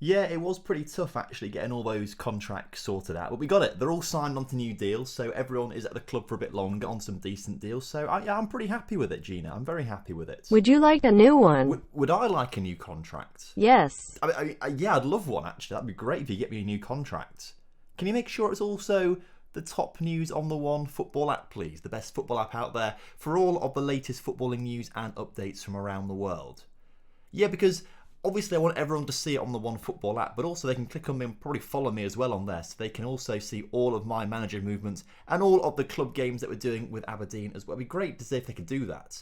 Yeah, it was pretty tough actually getting all those contracts sorted out, but we got it. They're all signed onto new deals, so everyone is at the club for a bit longer on some decent deals. So I'm pretty happy with it, Gina. I'm very happy with it. Would you like a new one? Would I like a new contract? Yes. Yeah, I'd love one actually. That'd be great if you get me a new contract. Can you make sure it's also the top news on the One football app, please? The best football app out there for all of the latest footballing news and updates from around the world. Yeah, because obviously I want everyone to see it on the One football app, but also they can click on me and probably follow me as well on there, so they can also see all of my manager movements and all of the club games that we're doing with Aberdeen as well. It'd be great to see if they could do that.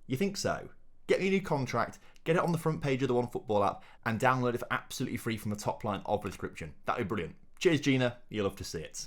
You think so? Get me a new contract, get it on the front page of the One football app, and download it for absolutely free from the top line of the description. That'd be brilliant. Cheers, Gina. You'll love to see it.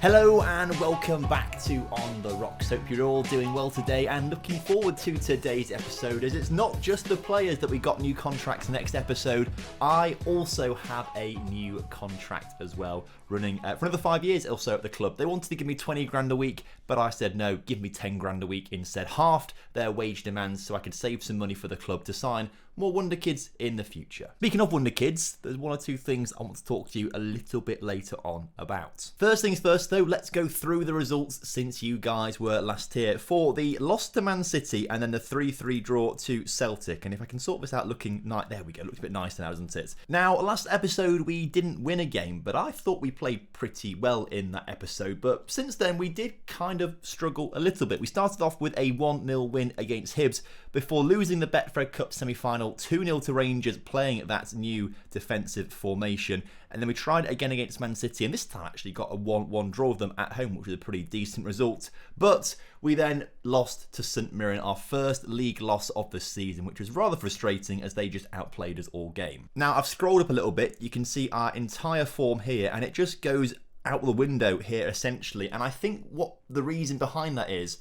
Hello and welcome back to On The Rocks. Hope you're all doing well today and looking forward to today's episode, as it's not just the players that we got new contracts next episode. I also have a new contract as well, running for another 5 years or so at the club. They wanted to give me 20 grand a week, but I said no, give me 10 grand a week instead. Halved their wage demands so I could save some money for the club to sign more Wonder Kids in the future. Speaking of Wonder Kids, there's one or two things I want to talk to you a little bit later on about. First things first though, let's go through the results since you guys were last here for the loss to Man City and then the 3-3 draw to Celtic. And if I can sort this out looking nice, there we go, looks a bit nice now, doesn't it? Now, last episode we didn't win a game, but I thought we played pretty well in that episode. But since then we did kind of struggle a little bit. We started off with a 1-0 win against Hibs before losing the Betfred Cup semi-final 2-0 to Rangers, playing that new defensive formation. And then we tried it again against Man City, and this time actually got a 1-1 draw with them at home, which was a pretty decent result. But we then lost to St Mirren, our first league loss of the season, which was rather frustrating as they just outplayed us all game. Now, I've scrolled up a little bit. You can see our entire form here, and it just goes out the window here, essentially. And I think what the reason behind that is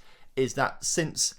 that since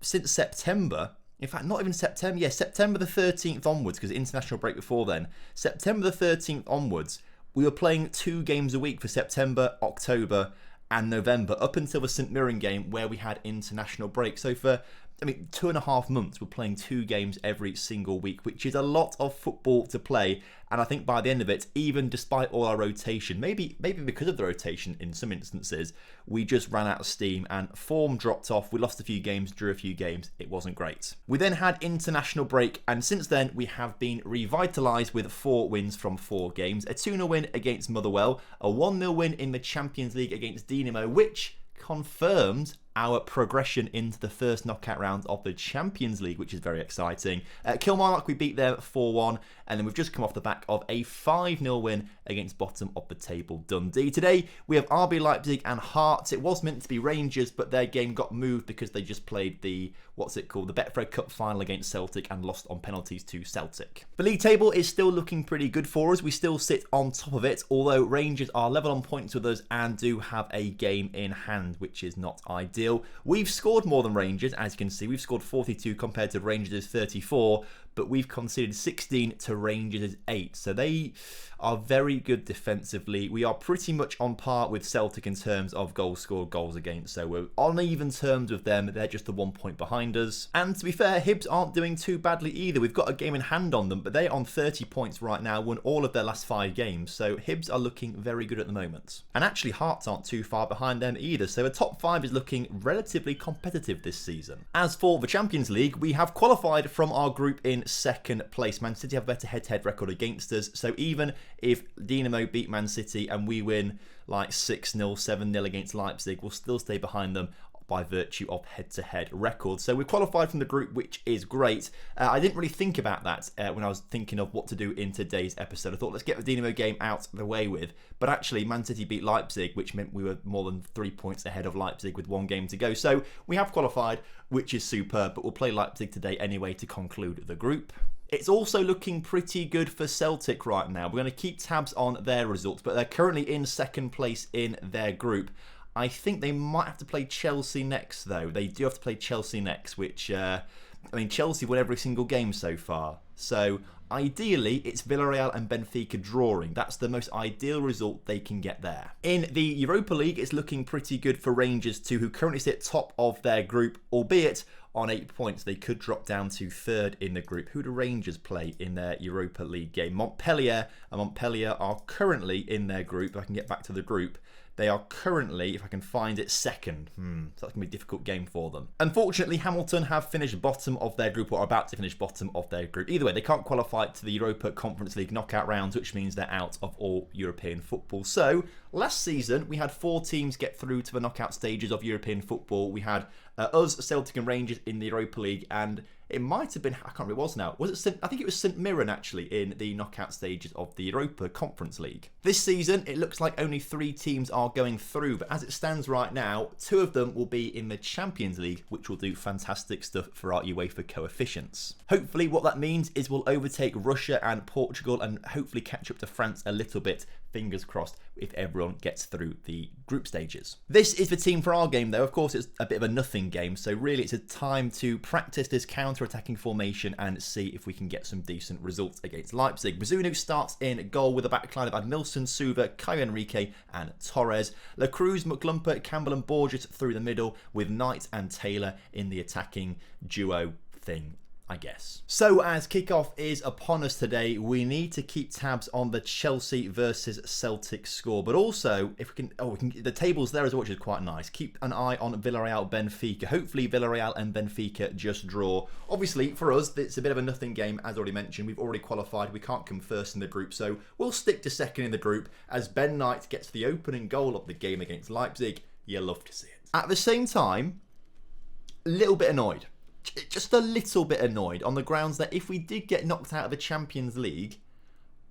September, in fact, not even September, September the 13th onwards, because international break before then, September the 13th onwards, we were playing 2 games a week for September, October and November, up until the St Mirren game where we had international break. So for 2.5 months, we're playing 2 games every single week, which is a lot of football to play. And I think by the end of it, even despite all our rotation, maybe because of the rotation in some instances, we just ran out of steam and form dropped off. We lost a few games, drew a few games. It wasn't great. We then had international break, and since then we have been revitalised with 4 wins from 4 games. A 2-0 win against Motherwell, a 1-0 win in the Champions League against Dinamo, which confirmed our progression into the first knockout round of the Champions League, which is very exciting. Kilmarnock, we beat them 4-1, and then we've just come off the back of a 5-0 win against bottom of the table Dundee. Today, we have RB Leipzig and Hearts. It was meant to be Rangers, but their game got moved because they just played the Betfred Cup final against Celtic and lost on penalties to Celtic. The league table is still looking pretty good for us. We still sit on top of it, although Rangers are level on points with us and do have a game in hand, which is not ideal. We've scored more than Rangers, as you can see. We've scored 42 compared to Rangers' 34, but we've conceded 16 to Rangers' 8. So they are very good defensively. We are pretty much on par with Celtic in terms of goals scored, goals against. So we're on even terms with them. They're just the 1 point behind us. And to be fair, Hibs aren't doing too badly either. We've got a game in hand on them, but they're on 30 points right now, won all of their last 5 games. So Hibs are looking very good at the moment. And actually, Hearts aren't too far behind them either. So the top 5 is looking relatively competitive this season. As for the Champions League, we have qualified from our group in 2nd place. Man City have a better head-to-head record against us. So even if Dinamo beat Man City and we win like 6-0, 7-0 against Leipzig, we'll still stay behind them by virtue of head-to-head records. So we're qualified from the group, which is great. I didn't really think about that when I was thinking of what to do in today's episode. I thought, let's get the Dinamo game out of the way with. But actually, Man City beat Leipzig, which meant we were more than 3 points ahead of Leipzig with 1 game to go. So we have qualified, which is superb, but we'll play Leipzig today anyway to conclude the group. It's also looking pretty good for Celtic right now. We're going to keep tabs on their results, but they're currently in 2nd place in their group. I think they might have to play Chelsea next, though. They do have to play Chelsea next, which, Chelsea won every single game so far. So Ideally, it's Villarreal and Benfica drawing. That's the most ideal result they can get there. In the Europa League, it's looking pretty good for Rangers too, who currently sit top of their group, albeit on 8 points. They could drop down to third in the group. Who do Rangers play in their Europa League game? Montpellier, and Montpellier are currently in their group. If I can get back to the group, they are currently, if I can find it, second. So that's going to be a difficult game for them. Unfortunately, Hamilton have finished bottom of their group, or are about to finish bottom of their group. Either way, they can't qualify to the Europa Conference League knockout rounds, which means they're out of all European football. So, last season, we had 4 teams get through to the knockout stages of European football. We had us, Celtic and Rangers in the Europa League, and it might have been, I can't remember what it was now. I think it was St Mirren actually in the knockout stages of the Europa Conference League. This season, it looks like only 3 teams are going through, but as it stands right now, 2 of them will be in the Champions League, which will do fantastic stuff for our UEFA coefficients. Hopefully, what that means is we'll overtake Russia and Portugal and hopefully catch up to France a little bit. Fingers crossed if everyone gets through the group stages. This is the team for our game though. Of course, it's a bit of a nothing game, so really it's a time to practice this counter-attacking formation and see if we can get some decent results against Leipzig. Bazunu starts in goal with a backline of Admilson, Suva, Caio Henrique and Torres. La Cruz, McLumper, Campbell and Borges through the middle with Knight and Taylor in the attacking duo thing, I guess. So as kickoff is upon us today, we need to keep tabs on the Chelsea versus Celtic score, but also if we can, the table's there as well, which is quite nice. Keep an eye on Villarreal Benfica. Hopefully Villarreal and Benfica just draw. Obviously for us, it's a bit of a nothing game, as already mentioned. We've already qualified. We can't come first in the group, so we'll stick to second in the group as Ben Knight gets the opening goal of the game against Leipzig. You love to see it. At the same time, a little bit annoyed. Just a little bit annoyed on the grounds that if we did get knocked out of the Champions League,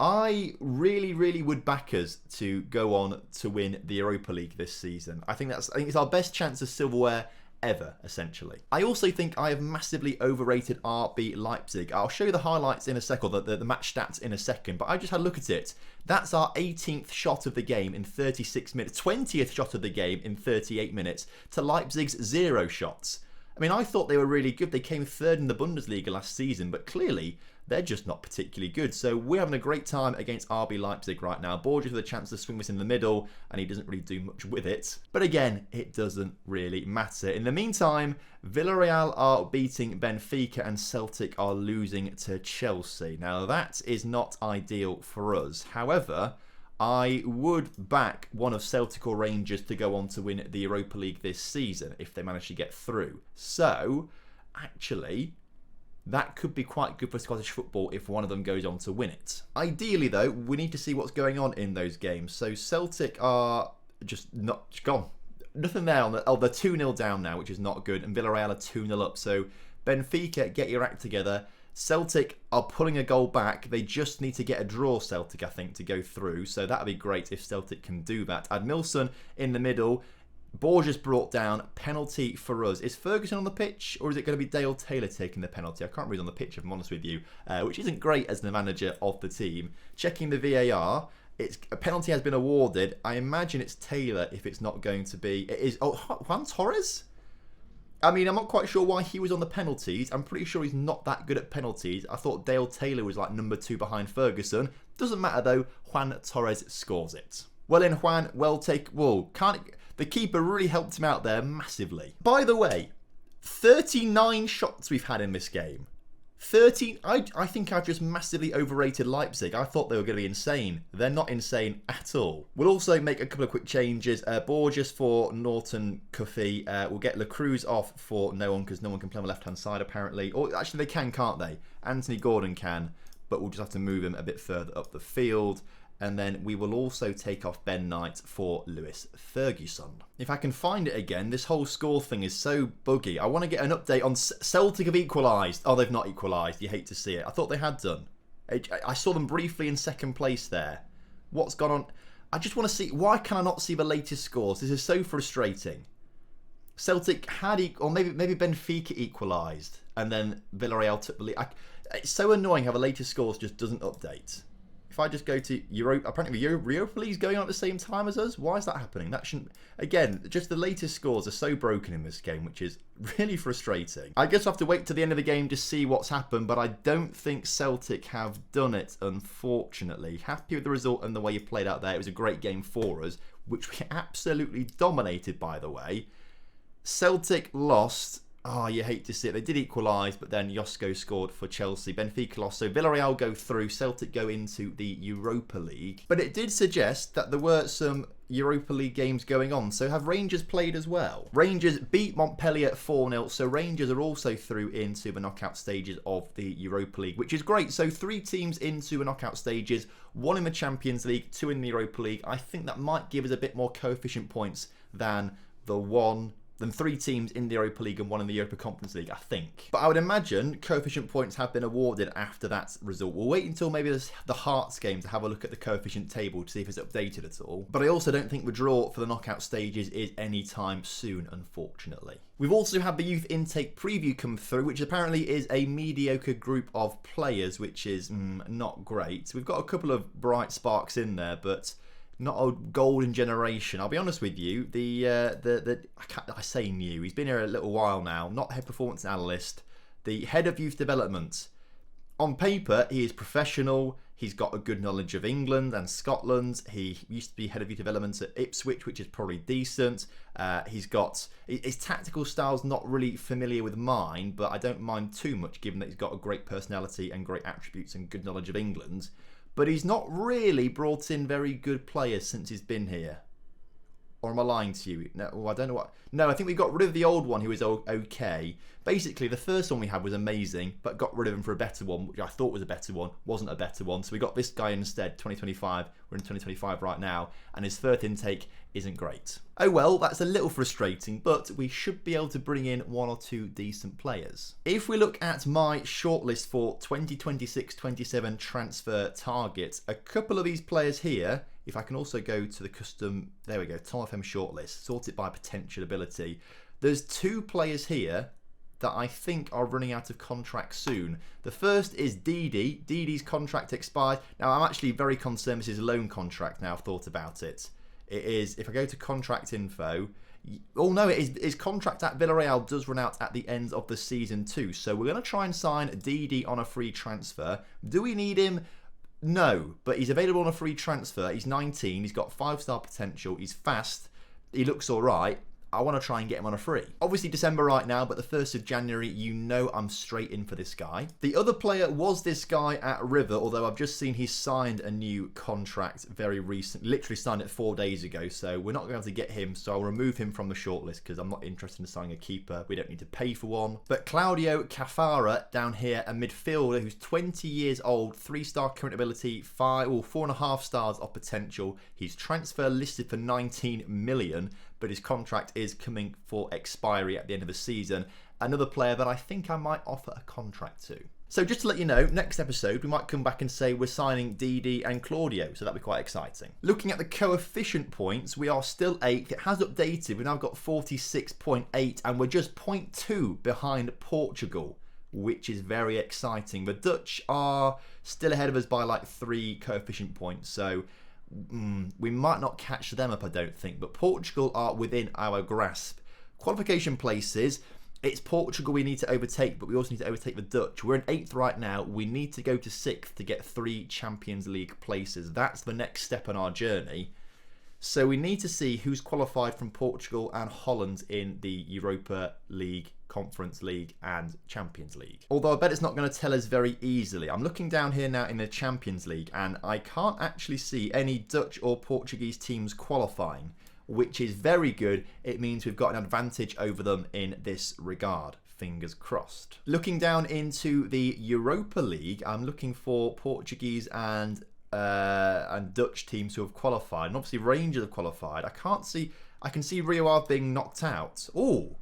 I really would back us to go on to win the Europa League this season. I think it's our best chance of silverware ever, essentially. I also think I have massively overrated RB Leipzig. I'll show you the highlights in a second, or the match stats in a second, but I just had a look at it. That's our 18th shot of the game in 36 minutes, 20th shot of the game in 38 minutes, to Leipzig's 0 shots. I mean, I thought they were really good. They came third in the Bundesliga last season, but clearly they're just not particularly good. So we're having a great time against RB Leipzig right now. Borges with a chance to swing this in the middle, and he doesn't really do much with it. But again, it doesn't really matter. In the meantime, Villarreal are beating Benfica and Celtic are losing to Chelsea. Now, that is not ideal for us. However, I would back one of Celtic or Rangers to go on to win the Europa League this season if they manage to get through. So, actually, that could be quite good for Scottish football if one of them goes on to win it. Ideally, though, we need to see what's going on in those games. So, Celtic are just not gone. Nothing there. They're 2-0 down now, which is not good. And Villarreal are 2-0 up. So, Benfica, get your act together. Celtic are pulling a goal back. They just need to get a draw, Celtic, I think, to go through. So that would be great if Celtic can do that. Admilson in the middle. Borges brought down. Penalty for us. Is Ferguson on the pitch, or is it going to be Dale Taylor taking the penalty? I can't read on the pitch, if I'm honest with you, which isn't great as the manager of the team. Checking the VAR. A penalty has been awarded. I imagine it's Taylor if it's not going to be. It is. Oh, Juan Torres? I mean, I'm not quite sure why he was on the penalties. I'm pretty sure he's not that good at penalties. I thought Dale Taylor was like number 2 behind Ferguson. Doesn't matter though. Juan Torres scores it. Well in, Juan. The keeper really helped him out there massively. By the way, 39 shots we've had in this game. 13. I think I've just massively overrated Leipzig. I thought they were going to be insane. They're not insane at all. We'll also make a couple of quick changes. Borges for Norton Cuffy. We'll get La Cruz off for no one because no one can play on the left-hand side apparently. Or actually they can, can't they? Anthony Gordon can, but we'll just have to move him a bit further up the field. And then we will also take off Ben Knight for Lewis Ferguson. If I can find it again, this whole score thing is so buggy. I want to get an update on Celtic have equalised. Oh, they've not equalised. You hate to see it. I thought they had done. I saw them briefly in second place there. What's gone on? I just want to see. Why can I not see the latest scores? This is so frustrating. Celtic had, or maybe Benfica equalised, and then Villarreal took the lead. It's so annoying how the latest scores just doesn't update. If I just go to Europe, apparently the Europa League's going on at the same time as us. Why is that happening? That shouldn't... Again, just the latest scores are so broken in this game, which is really frustrating. I guess I'll have to wait to the end of the game to see what's happened, but I don't think Celtic have done it, unfortunately. Happy with the result and the way you played out there. It was a great game for us, which we absolutely dominated, by the way. Celtic lost. Oh, you hate to see it. They did equalise, but then Josko scored for Chelsea. Benfica lost. So Villarreal go through. Celtic go into the Europa League. But it did suggest that there were some Europa League games going on. So have Rangers played as well? Rangers beat Montpellier 4-0. So Rangers are also through into the knockout stages of the Europa League, which is great. So 3 teams into the knockout stages. 1 in the Champions League, 2 in the Europa League. I think that might give us a bit more coefficient points than 3 teams in the Europa League and 1 in the Europa Conference League, I think. But I would imagine coefficient points have been awarded after that result. We'll wait until maybe the Hearts game to have a look at the coefficient table to see if it's updated at all. But I also don't think the draw for the knockout stages is anytime soon, unfortunately. We've also had the youth intake preview come through, which apparently is a mediocre group of players, which is not great. We've got a couple of bright sparks in there, but not a golden generation. I'll be honest with you. I say new. He's been here a little while now. Not head performance analyst. The head of youth development. On paper, he is professional. He's got a good knowledge of England and Scotland. He used to be head of youth development at Ipswich, which is probably decent. He's got his tactical style's not really familiar with mine, but I don't mind too much given that he's got a great personality and great attributes and good knowledge of England. But he's not really brought in very good players since he's been here. Or am I lying to you? No, I don't know what... No, I think we got rid of the old one who was okay. Basically, the first one we had was amazing, but got rid of him for a better one, which I thought was a better one, wasn't a better one. So we got this guy instead, 2025. We're in 2025 right now, and his first intake isn't great. Oh well, that's a little frustrating, but we should be able to bring in 1 or 2 decent players. If we look at my shortlist for 2026-27 transfer targets, a couple of these players here, if I can also go to the custom, there we go, TomFM shortlist, sort it by potential ability. There's 2 players here that I think are running out of contract soon. The first is Didi. Didi's contract expired. Now, I'm actually very concerned with his loan contract now I've thought about it. It is, if I go to contract info, oh no, his contract at Villarreal does run out at the end of the season too. So we're going to try and sign Didi on a free transfer. Do we need him? No, but he's available on a free transfer. He's 19. He's got 5-star potential. He's fast. He looks all right. I want to try and get him on a free. Obviously December right now, but the 1st of January, you know I'm straight in for this guy. The other player was this guy at River, although I've just seen he's signed a new contract very recently. Literally signed it 4 days ago, so we're not going to be able to get him, so I'll remove him from the shortlist because I'm not interested in signing a keeper. We don't need to pay for one. But Claudio Cafara down here, a midfielder who's 20 years old, 3-star current ability, 4.5 stars of potential. He's transfer listed for 19 million. But his contract is coming for expiry at the end of the season. Another player that I think I might offer a contract to. So just to let you know, next episode we might come back and say we're signing Didi and Claudio, so that'll be quite exciting. Looking at the coefficient points, we are still 8th. It has updated. We've now got 46.8 and we're just 0.2 behind Portugal, which is very exciting. The Dutch are still ahead of us by like 3 coefficient points, so we might not catch them up, I don't think, but Portugal are within our grasp. Qualification places, it's Portugal we need to overtake, but we also need to overtake the Dutch. We're in 8th right now. We need to go to 6th to get 3 Champions League places. That's the next step on our journey. So we need to see who's qualified from Portugal and Holland in the Europa League, Conference League and Champions League. Although I bet it's not going to tell us very easily. I'm looking down here now in the Champions League and I can't actually see any Dutch or Portuguese teams qualifying, which is very good. It means we've got an advantage over them in this regard. Fingers crossed. Looking down into the Europa League, I'm looking for Portuguese and Dutch teams who have qualified, and obviously Rangers have qualified. I can see Rio Ave being knocked out. Oh,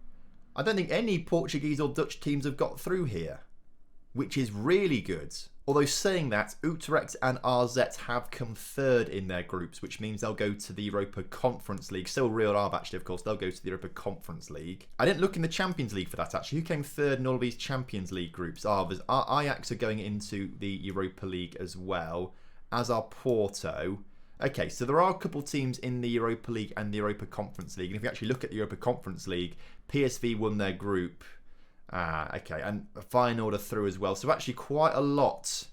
I don't think any Portuguese or Dutch teams have got through here, which is really good. Although saying that, Utrecht and RZ have come 3rd in their groups, which means they'll go to the Europa Conference League. So Rio Ave actually, of course, they'll go to the Europa Conference League. I didn't look in the Champions League for that actually. Who came 3rd in all of these Champions League groups? Ajax are going into the Europa League as well. as our Porto. Okay, so there are a couple teams in the Europa League and the Europa Conference League. And if you actually look at the Europa Conference League, PSV won their group. Okay, and Feyenoord are through as well. So actually quite a lot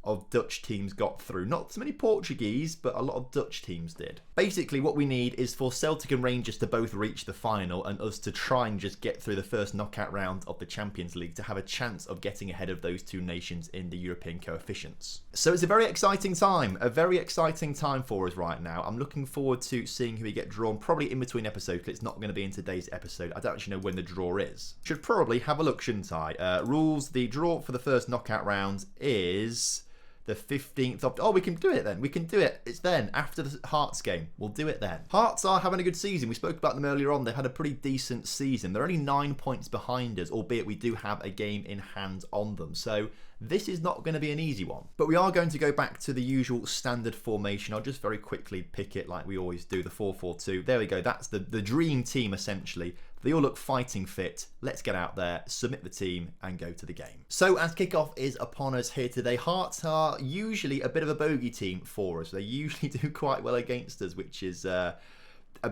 of Dutch teams got through. Not so many Portuguese, but a lot of Dutch teams did. Basically, what we need is for Celtic and Rangers to both reach the final and us to try and just get through the first knockout round of the Champions League to have a chance of getting ahead of those two nations in the European coefficients. So it's a very exciting time for us right now. I'm looking forward to seeing who we get drawn, probably in between episodes, because it's not going to be in today's episode. I don't actually know when the draw is. Should probably have a look, shouldn't I? Rules, the draw for the first knockout round is the 15th of... Oh, we can do it then. We can do it. It's then, after the Hearts game. We'll do it then. Hearts are having a good season. We spoke about them earlier on. They've had a pretty decent season. They're only 9 points behind us, albeit we do have a game in hand on them. So this is not going to be an easy one. But we are going to go back to the usual standard formation. I'll just very quickly pick it like we always do, the 4-4-2. There we go. That's the dream team, essentially. They all look fighting fit. Let's get out there, submit the team, and go to the game. So as kickoff is upon us here today, Hearts are usually a bit of a bogey team for us. They usually do quite well against us, which is a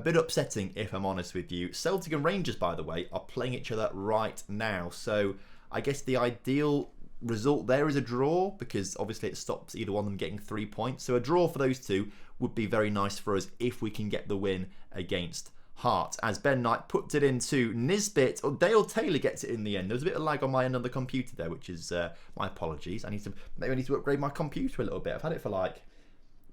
bit upsetting, if I'm honest with you. Celtic and Rangers, by the way, are playing each other right now. So I guess the ideal result there is a draw, because obviously it stops either one of them getting 3 points. So a draw for those two would be very nice for us if we can get the win against Hearts, as Ben Knight puts it into Nisbet, or Dale Taylor gets it in the end. There was a bit of lag on my end of the computer there, which is my apologies. Maybe I need to upgrade my computer a little bit. I've had it for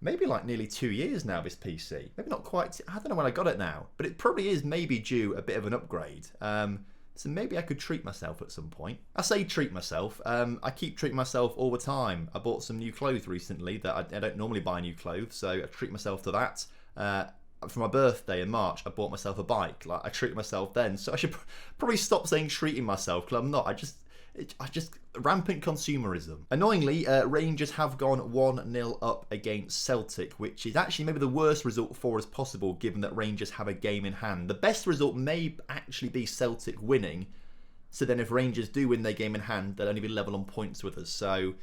maybe nearly 2 years now, this PC. Maybe not quite. I don't know when I got it now, but it probably is maybe due a bit of an upgrade. So maybe I could treat myself at some point. I say treat myself. I keep treating myself all the time. I bought some new clothes recently that I don't normally buy new clothes, so I treat myself to that. For my birthday in March, I bought myself a bike. I treated myself then, so I should probably stop saying treating myself, because I'm not. I just rampant consumerism. Annoyingly, Rangers have gone 1-0 up against Celtic, which is actually maybe the worst result for us possible, given that Rangers have a game in hand. The best result may actually be Celtic winning. So then, if Rangers do win their game in hand, they'll only be level on points with us. So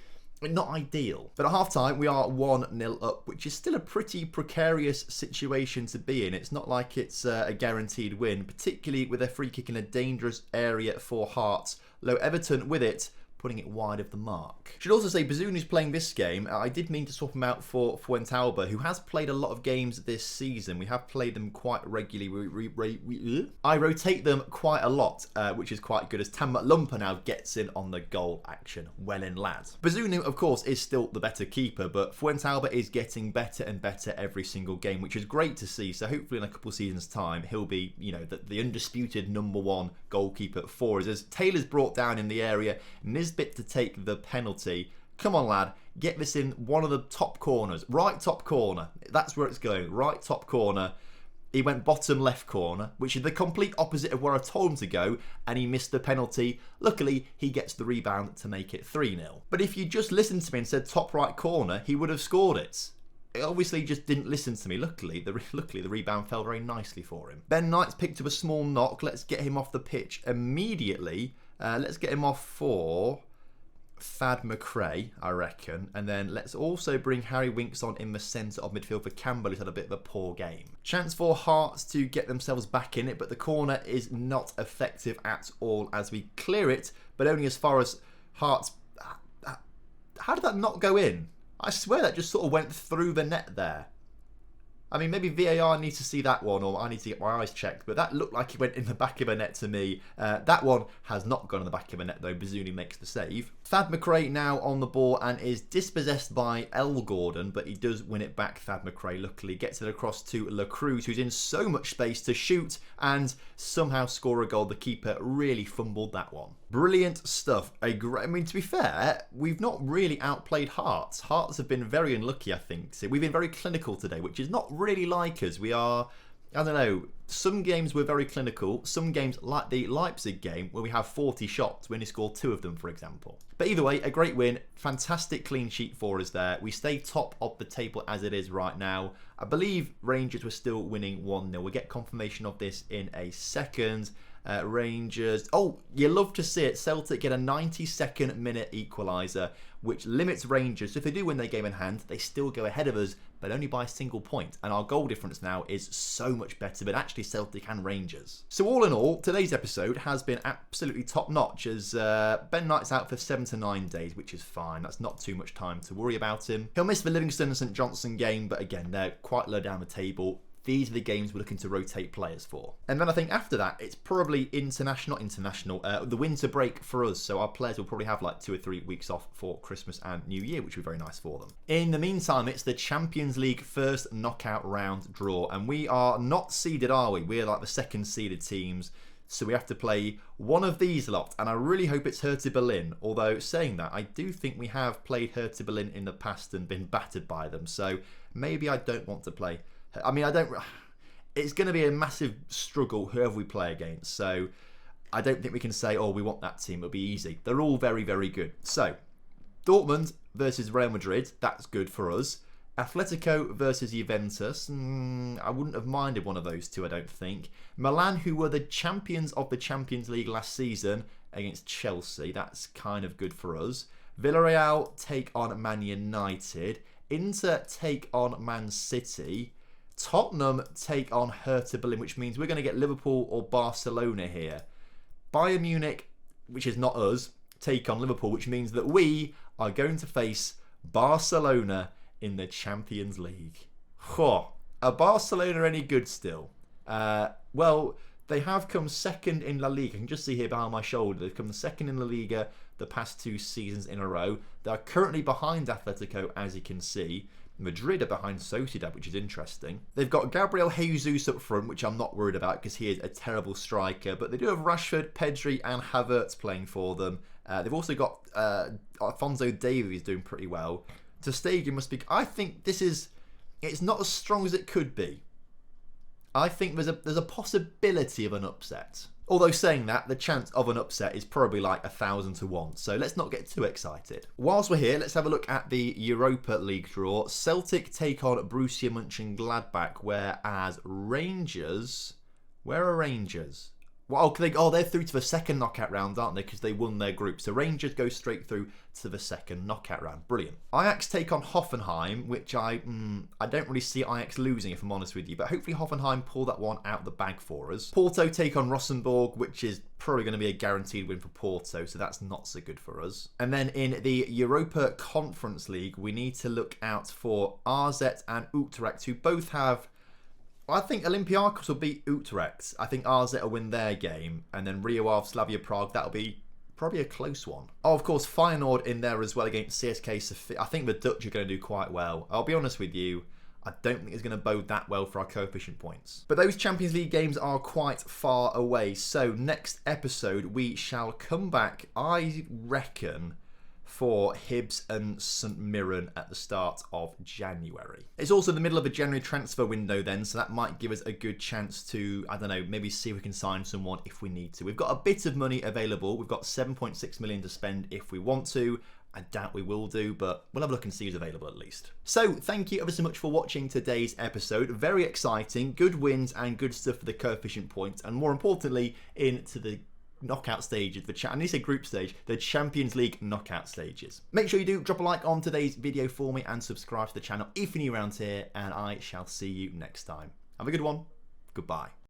not ideal. But at half-time, we are 1-0 up, which is still a pretty precarious situation to be in. It's not like it's a guaranteed win, particularly with a free kick in a dangerous area for Hearts. Low Everton with it, putting it wide of the mark. Should also say, Bazunu is playing this game. I did mean to swap him out for Fuentalba, who has played a lot of games this season. We have played them quite regularly. I rotate them quite a lot, which is quite good, as Tam Lumpa now gets in on the goal action. Well in, lad. Bazunu, of course, is still the better keeper, but Fuentalba is getting better and better every single game, which is great to see. So hopefully in a couple of seasons' time, he'll be, the undisputed #1 goalkeeper for us. As Taylor's brought down in the area, Nisbet to take the penalty. Come on, lad, get this in one of the top corners, right top corner. That's where it's going, right top corner. He went bottom left corner, which is the complete opposite of where I told him to go, and he missed the penalty. Luckily, he gets the rebound to make it 3-0. But if you just listened to me and said top right corner, he would have scored it. He obviously just didn't listen to me. Luckily, the rebound fell very nicely for him. Ben Knight's picked up a small knock. Let's get him off the pitch immediately. Let's get him off for Thad McRae, I reckon. And then let's also bring Harry Winks on in the centre of midfield for Campbell, who's had a bit of a poor game. Chance for Hearts to get themselves back in it, but the corner is not effective at all as we clear it, but only as far as Hearts... How did that not go in? I swear that just sort of went through the net there. I mean, maybe VAR needs to see that one, or I need to get my eyes checked, but that looked like it went in the back of a net to me. That one has not gone in the back of a net, though. Bazunu makes the save. Thad McRae now on the ball and is dispossessed by L. Gordon, but he does win it back. Thad McRae luckily gets it across to La Cruz, who's in so much space to shoot and somehow score a goal. The keeper really fumbled that one. Brilliant stuff. I mean, to be fair, we've not really outplayed Hearts. Hearts have been very unlucky, I think. So we've been very clinical today, which is not really like us. We are, I don't know, some games we're very clinical. Some games, like the Leipzig game, where we have 40 shots, we only score 2 of them, for example. But either way, a great win. Fantastic clean sheet for us there. We stay top of the table as it is right now. I believe Rangers were still winning 1-0. We'll get confirmation of this in a second. Rangers. Oh, you love to see it. Celtic get a 92nd minute equaliser, which limits Rangers. So if they do win their game in hand, they still go ahead of us, but only by a single point. And our goal difference now is so much better, but actually Celtic and Rangers. So all in all, today's episode has been absolutely top notch, as Ben Knight's out for 7 to 9 days, which is fine. That's not too much time to worry about him. He'll miss the Livingston and St Johnstone game, but again, they're quite low down the table. These are the games we're looking to rotate players for. And then I think after that, it's probably the winter break for us. So our players will probably have like 2 or 3 weeks off for Christmas and New Year, which will be very nice for them. In the meantime, it's the Champions League first knockout round draw. And we are not seeded, are we? We're like the second seeded teams. So we have to play one of these lot. And I really hope it's Hertha Berlin. Although saying that, I do think we have played Hertha Berlin in the past and been battered by them. So maybe I don't want to play. I mean, it's going to be a massive struggle whoever we play against. So I don't think we can say, oh, we want that team. It'll be easy. They're all very, very good. So Dortmund versus Real Madrid. That's good for us. Atletico versus Juventus. I wouldn't have minded one of those two, I don't think. Milan, who were the champions of the Champions League last season, against Chelsea. That's kind of good for us. Villarreal take on Man United. Inter take on Man City. Tottenham take on Hertha Berlin, which means we're going to get Liverpool or Barcelona here. Bayern Munich, which is not us, take on Liverpool, which means that we are going to face Barcelona in the Champions League. Are Barcelona any good still? Well, they have come second in La Liga. I can just see here behind my shoulder. They've come second in La Liga the past 2 seasons in a row. They are currently behind Atletico, as you can see. Madrid are behind Sociedad, which is interesting. They've got Gabriel Jesus up front, which I'm not worried about because he is a terrible striker. But they do have Rashford, Pedri and Havertz playing for them. They've also got Alphonso Davies doing pretty well. Ter Stegen must be... I think it's not as strong as it could be. I think there's a possibility of an upset. Although saying that, the chance of an upset is probably like 1,000 to 1. So let's not get too excited. Whilst we're here, let's have a look at the Europa League draw. Celtic take on Borussia Mönchengladbach, whereas Rangers... Where are Rangers? Well, they're through to the second knockout round, aren't they? Because they won their group. So Rangers go straight through to the second knockout round. Brilliant. Ajax take on Hoffenheim, which I don't really see Ajax losing, if I'm honest with you. But hopefully Hoffenheim pull that one out the bag for us. Porto take on Rosenborg, which is probably going to be a guaranteed win for Porto. So that's not so good for us. And then in the Europa Conference League, we need to look out for AZ and Utrecht, who both have... I think Olympiacos will beat Utrecht. I think AZ will win their game. And then Rio Ave Slavia Prague, that'll be probably a close one. Oh, of course, Feyenoord in there as well against CSK Sofia. I think the Dutch are going to do quite well. I'll be honest with you, I don't think it's going to bode that well for our coefficient points. But those Champions League games are quite far away. So next episode, we shall come back, I reckon, for Hibs and St Mirren at the start of January. It's also the middle of a January transfer window then, so that might give us a good chance to, I don't know, maybe see if we can sign someone if we need to. We've got a bit of money available. We've got 7.6 million to spend if we want to. I doubt we will do, but we'll have a look and see who's available at least. So, thank you ever so much for watching today's episode. Very exciting, good wins and good stuff for the coefficient points, and more importantly, into the knockout stages, I need to say group stage, the Champions League knockout stages. Make sure you do drop a like on today's video for me and subscribe to the channel if you're new around here, and I shall see you next time. Have a good one. Goodbye.